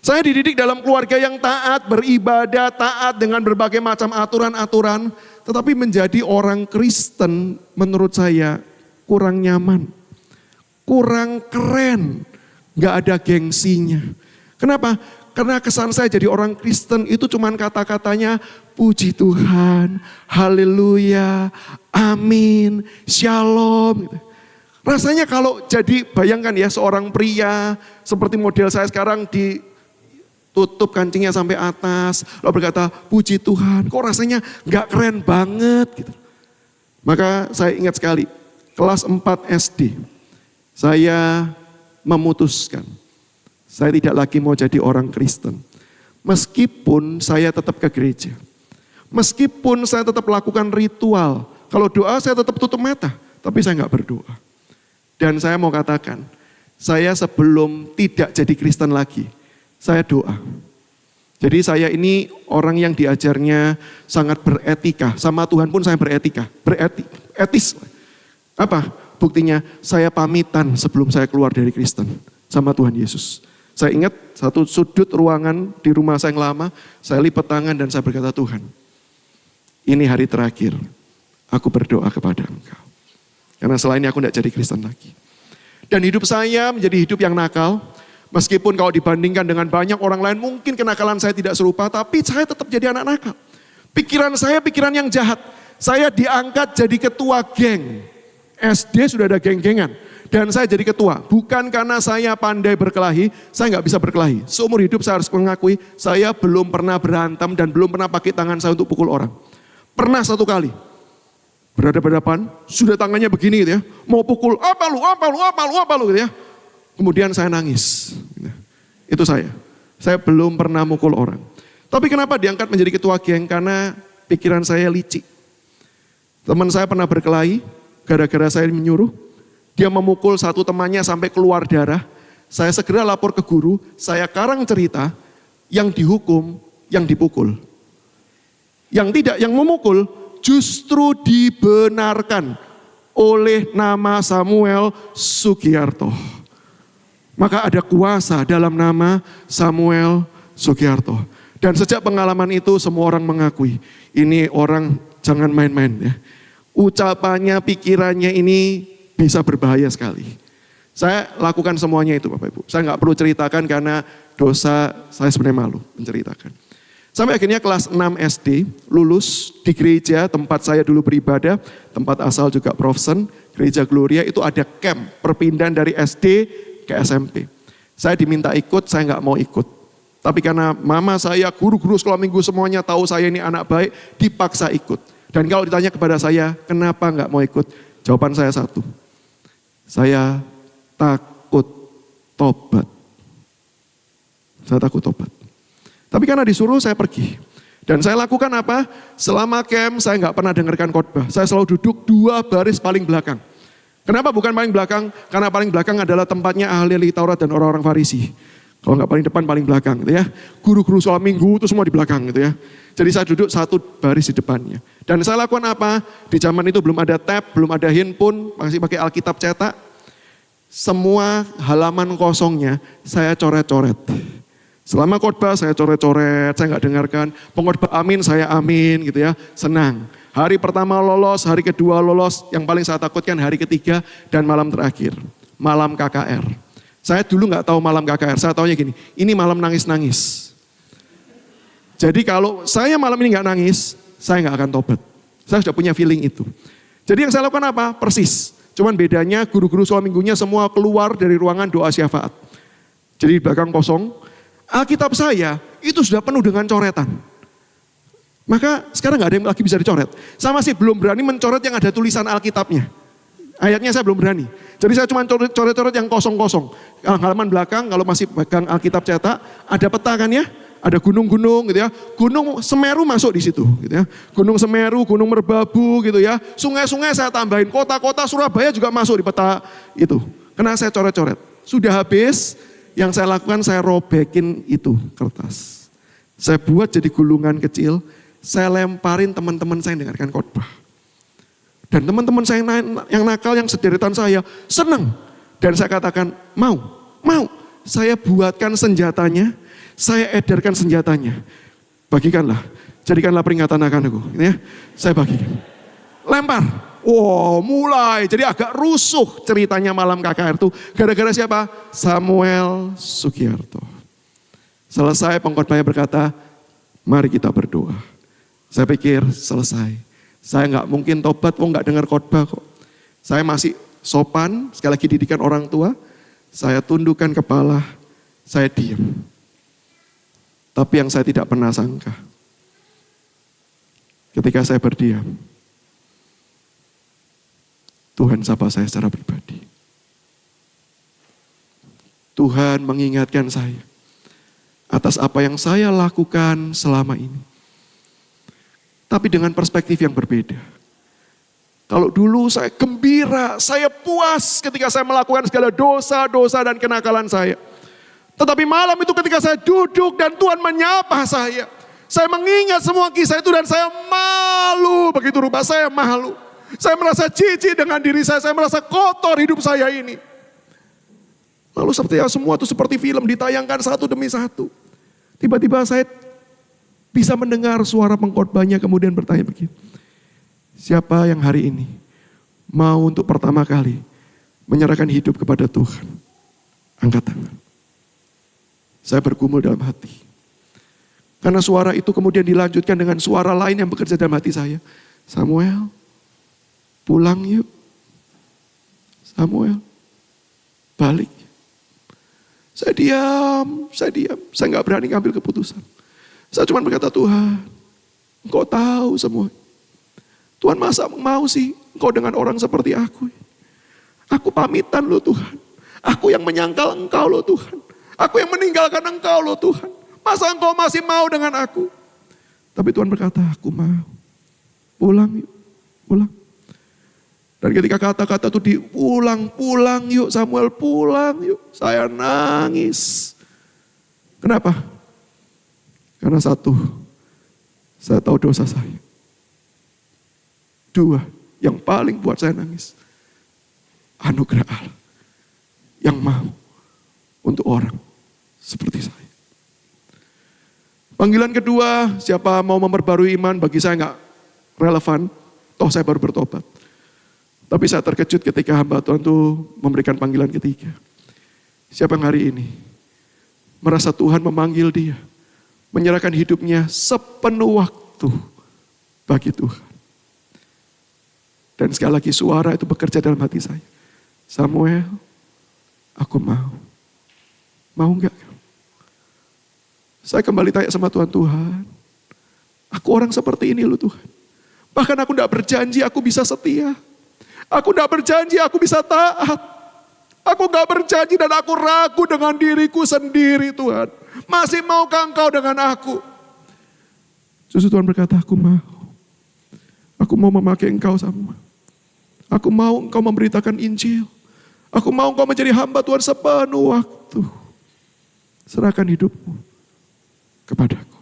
Saya dididik dalam keluarga yang taat, beribadah, taat dengan berbagai macam aturan-aturan. Tetapi menjadi orang Kristen menurut saya kurang nyaman. Kurang keren, gak ada gengsinya. Kenapa? Karena kesan saya jadi orang Kristen itu cuman kata-katanya puji Tuhan, haleluya, amin, shalom. Rasanya kalau jadi bayangkan ya seorang pria seperti model saya sekarang ditutup kancingnya sampai atas, lalu berkata puji Tuhan, kok rasanya gak keren banget gitu. Maka saya ingat sekali, kelas 4 SD. Saya memutuskan, saya tidak lagi mau jadi orang Kristen. Meskipun saya tetap ke gereja. Meskipun saya tetap lakukan ritual. Kalau doa saya tetap tutup mata, tapi saya nggak berdoa. Dan saya mau katakan, saya sebelum tidak jadi Kristen lagi, saya doa. Jadi saya ini orang yang diajarnya sangat beretika. Sama Tuhan pun saya beretika, etis. Apa? Buktinya saya pamitan sebelum saya keluar dari Kristen sama Tuhan Yesus. Saya ingat satu sudut ruangan di rumah saya yang lama, saya lipat tangan dan saya berkata, Tuhan, ini hari terakhir aku berdoa kepada Engkau. Karena selain ini aku tidak jadi Kristen lagi. Dan hidup saya menjadi hidup yang nakal. Meskipun kalau dibandingkan dengan banyak orang lain mungkin kenakalan saya tidak serupa, tapi saya tetap jadi anak nakal. Pikiran saya pikiran yang jahat. Saya diangkat jadi ketua geng. SD sudah ada geng-gengan. Dan saya jadi ketua. Bukan karena saya pandai berkelahi, saya nggak bisa berkelahi. Seumur hidup saya harus mengakui, saya belum pernah berantem dan belum pernah pakai tangan saya untuk pukul orang. Pernah satu kali. berhadapan-hadapan, sudah tangannya begini gitu ya, mau pukul, apa lu gitu ya. Kemudian saya nangis. Gitu. Itu saya. Saya belum pernah mukul orang. Tapi kenapa diangkat menjadi ketua geng? Karena pikiran saya licik. Teman saya pernah berkelahi, gara-gara saya menyuruh, dia memukul satu temannya sampai keluar darah. Saya segera lapor ke guru, saya karang cerita, yang dihukum, yang dipukul. Yang tidak, yang memukul justru dibenarkan oleh nama Samuel Sugiarto. Maka ada kuasa dalam nama Samuel Sugiarto. Dan sejak pengalaman itu semua orang mengakui, ini orang jangan main-main ya. Ucapannya, pikirannya ini bisa berbahaya sekali. Saya lakukan semuanya itu Bapak Ibu. Saya nggak perlu ceritakan karena dosa saya sebenarnya malu menceritakan. Sampai akhirnya kelas 6 SD, lulus di gereja tempat saya dulu beribadah, tempat asal juga Prof. Sen, Gereja Gloria, itu ada camp perpindahan dari SD ke SMP. Saya diminta ikut, saya nggak mau ikut. Tapi karena mama saya, guru-guru sekolah minggu semuanya tahu saya ini anak baik, dipaksa ikut. Dan kalau ditanya kepada saya, kenapa nggak mau ikut? Jawaban saya satu, saya takut tobat. Saya takut tobat. Tapi karena disuruh saya pergi. Dan saya lakukan apa? Selama camp saya nggak pernah dengarkan khotbah. Saya selalu duduk 2 baris paling belakang. Kenapa bukan paling belakang? Karena paling belakang adalah tempatnya ahli Taurat dan orang-orang Farisi. Kalau nggak paling depan, paling belakang gitu ya. Guru-guru sekolah minggu itu semua di belakang gitu ya. Jadi saya duduk 1 baris di depannya. Dan saya lakukan apa? Di zaman itu belum ada tab, belum ada handphone, masih pakai Alkitab cetak. Semua halaman kosongnya saya coret-coret. Selama khotbah saya coret-coret, saya nggak dengarkan. Pengkhotbah amin, saya amin gitu ya, senang. Hari pertama lolos, hari kedua lolos, yang paling saya takutkan hari ketiga dan malam terakhir. Malam KKR. Saya dulu nggak tahu malam KKR, saya taunya gini, ini malam nangis-nangis. Jadi kalau saya malam ini nggak nangis, saya nggak akan tobat. Saya sudah punya feeling itu. Jadi yang saya lakukan apa? Persis. Cuman bedanya guru-guru sekolah minggunya semua keluar dari ruangan doa syafaat. Jadi di belakang kosong, Alkitab saya itu sudah penuh dengan coretan. Maka sekarang gak ada yang lagi bisa dicoret. Saya masih belum berani mencoret yang ada tulisan Alkitabnya. Ayatnya saya belum berani. Jadi saya cuma coret-coret yang kosong-kosong. Halaman belakang kalau masih pegang Alkitab cetak, ada peta kan ya. Ada gunung-gunung gitu ya. Gunung Semeru masuk di situ gitu ya. Gunung Semeru, Gunung Merbabu gitu ya. Sungai-sungai saya tambahin. Kota-kota Surabaya juga masuk di peta itu. Karena saya coret-coret. Sudah habis. Yang saya lakukan saya robekin itu kertas. Saya buat jadi gulungan kecil, saya lemparin teman-teman saya yang dengarkan khotbah. Dan teman-teman saya yang nakal, yang sederetan saya senang. Dan saya katakan mau. Saya buatkan senjatanya, saya edarkan senjatanya. Bagikanlah, jadikanlah peringatan akan aku. Ya, saya bagikan. Lempar. Wow, mulai jadi agak rusuh ceritanya malam KKR itu. Gara-gara siapa? Samuel Sugiarto. Selesai pengkhotbahnya berkata, mari kita berdoa. Saya pikir selesai. Saya nggak mungkin tobat, nggak dengar khotbah kok. Saya masih sopan, sekali lagi didikan orang tua. Saya tundukkan kepala, saya diam. Tapi yang saya tidak pernah sangka, ketika saya berdiam, Tuhan sapa saya secara pribadi. Tuhan mengingatkan saya atas apa yang saya lakukan selama ini. Tapi dengan perspektif yang berbeda. Kalau dulu saya gembira, saya puas ketika saya melakukan segala dosa-dosa dan kenakalan saya. Tetapi malam itu ketika saya duduk dan Tuhan menyapa saya mengingat semua kisah itu dan saya malu, begitu rupa saya malu. Saya merasa jijik dengan diri saya merasa kotor hidup saya ini. Lalu sepertinya semua itu seperti film ditayangkan satu demi satu. Tiba-tiba saya bisa mendengar suara pengkhotbahnya kemudian bertanya begini. Siapa yang hari ini mau untuk pertama kali menyerahkan hidup kepada Tuhan? Angkat tangan. Saya bergumul dalam hati. Karena suara itu kemudian dilanjutkan dengan suara lain yang bekerja dalam hati saya. Samuel, pulang yuk. Samuel, balik. Saya diam. Saya gak berani ngambil keputusan. Saya cuma berkata, Tuhan, Engkau tahu semua. Tuhan masa mau sih engkau dengan orang seperti aku? Aku pamitan loh Tuhan. Aku yang menyangkal engkau loh Tuhan. Aku yang meninggalkan engkau loh Tuhan. Masa engkau masih mau dengan aku? Tapi Tuhan berkata, aku mau. Pulang yuk, pulang. Dan ketika kata-kata itu diulang, pulang yuk Samuel, pulang yuk. Saya nangis. Kenapa? Karena satu, saya tahu dosa saya. Dua, yang paling buat saya nangis. Anugerah Allah yang mau untuk orang seperti saya. Panggilan kedua, siapa mau memperbarui iman, bagi saya nggak relevan. Toh saya baru bertobat. Tapi saya terkejut ketika hamba Tuhan itu memberikan panggilan ketiga. Siapa yang hari ini merasa Tuhan memanggil dia, menyerahkan hidupnya sepenuh waktu bagi Tuhan. Dan sekali lagi suara itu bekerja dalam hati saya. Samuel, aku mau. Mau enggak? Saya kembali tanya sama Tuhan, Tuhan, aku orang seperti ini loh Tuhan. Bahkan aku enggak berjanji aku bisa setia. Aku enggak berjanji aku bisa taat. Aku enggak berjanji dan aku ragu dengan diriku sendiri Tuhan. Masih maukah engkau dengan aku? Justru Tuhan berkata, aku mau. Aku mau memakai engkau Samuel. Aku mau engkau memberitakan Injil. Aku mau engkau menjadi hamba Tuhan sepenuh waktu. Serahkan hidupmu kepadaku.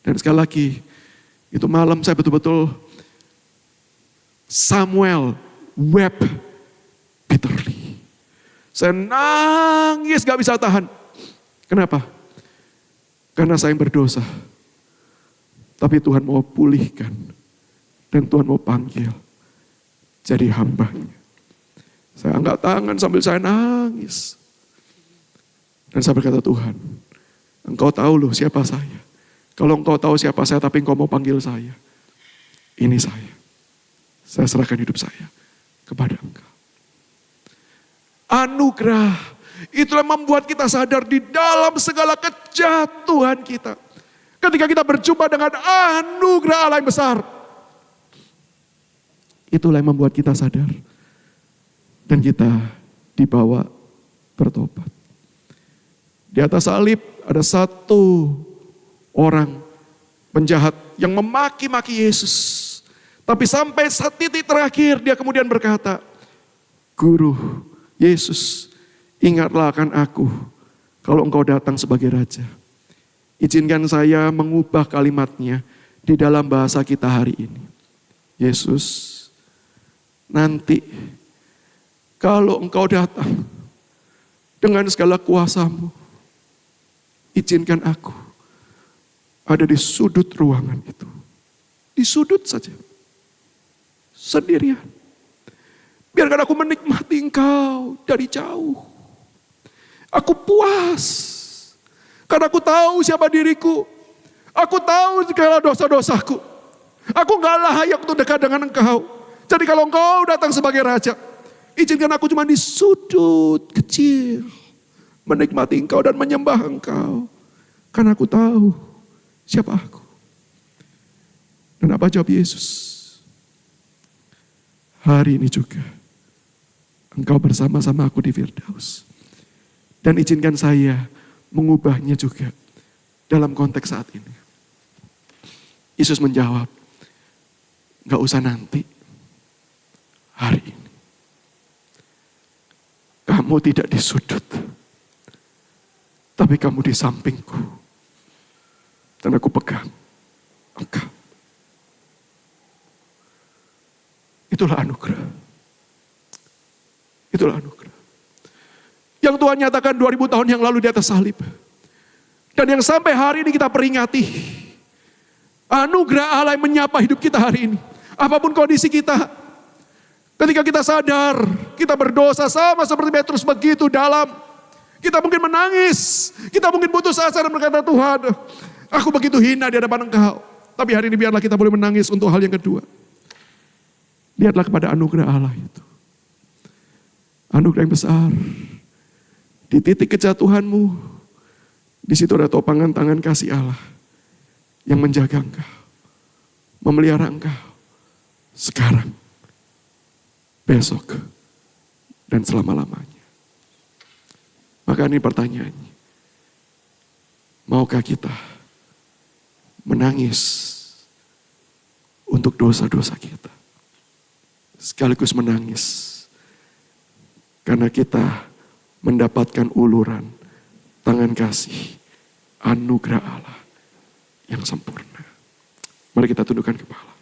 Dan sekali lagi, itu malam saya betul-betul Samuel wept bitterly. Saya nangis gak bisa tahan. Kenapa? Karena saya yang berdosa. Tapi Tuhan mau pulihkan. Dan Tuhan mau panggil jadi hambanya. Saya angkat tangan sambil saya nangis. Dan saya berkata, Tuhan, engkau tahu loh siapa saya. Kalau engkau tahu siapa saya tapi engkau mau panggil saya. Ini saya. Saya serahkan hidup saya kepada engkau. Anugerah. Itulah membuat kita sadar di dalam segala kejatuhan kita. Ketika kita berjumpa dengan anugerah Allah yang besar. Itulah yang membuat kita sadar. Dan kita dibawa bertobat. Di atas salib ada satu orang penjahat yang memaki-maki Yesus. Tapi sampai saat titik terakhir dia kemudian berkata, Guru, Yesus, ingatlah akan aku kalau engkau datang sebagai Raja. Izinkan saya mengubah kalimatnya di dalam bahasa kita hari ini. Yesus, nanti kalau engkau datang dengan segala kuasamu, izinkan aku ada di sudut ruangan itu. Di sudut saja. Sendirian. Biarkan aku menikmati engkau dari jauh. Aku puas. Karena aku tahu siapa diriku. Aku tahu segala dosa-dosaku. Aku gak layak untuk dekat dengan engkau. Jadi kalau engkau datang sebagai Raja, izinkan aku cuma di sudut kecil. Menikmati engkau dan menyembah engkau. Karena aku tahu siapa aku. Dan apa jawab Yesus? Hari ini juga engkau bersama-sama aku di Firdaus. Dan izinkan saya mengubahnya juga dalam konteks saat ini. Yesus menjawab, gak usah nanti, hari ini. Kamu tidak di sudut, tapi kamu di sampingku. Dan aku pegang engkau. Itulah anugerah. Itulah anugerah. Yang Tuhan nyatakan 2000 tahun yang lalu di atas salib. Dan yang sampai hari ini kita peringati. Anugerah Allah yang menyapa hidup kita hari ini. Apapun kondisi kita. Ketika kita sadar, kita berdosa sama seperti Petrus begitu dalam. Kita mungkin menangis. Kita mungkin putus asa dan berkata, Tuhan, aku begitu hina di hadapan engkau. Tapi hari ini biarlah kita boleh menangis untuk hal yang kedua. Lihatlah kepada anugerah Allah itu. Anugerah yang besar. Di titik kejatuhanmu, di situ ada topangan tangan kasih Allah yang menjaga engkau, memelihara engkau sekarang, besok, dan selama-lamanya. Maka ini pertanyaannya, maukah kita menangis untuk dosa-dosa kita, sekaligus menangis karena kita mendapatkan uluran tangan kasih anugerah Allah yang sempurna. Mari kita tundukkan kepala.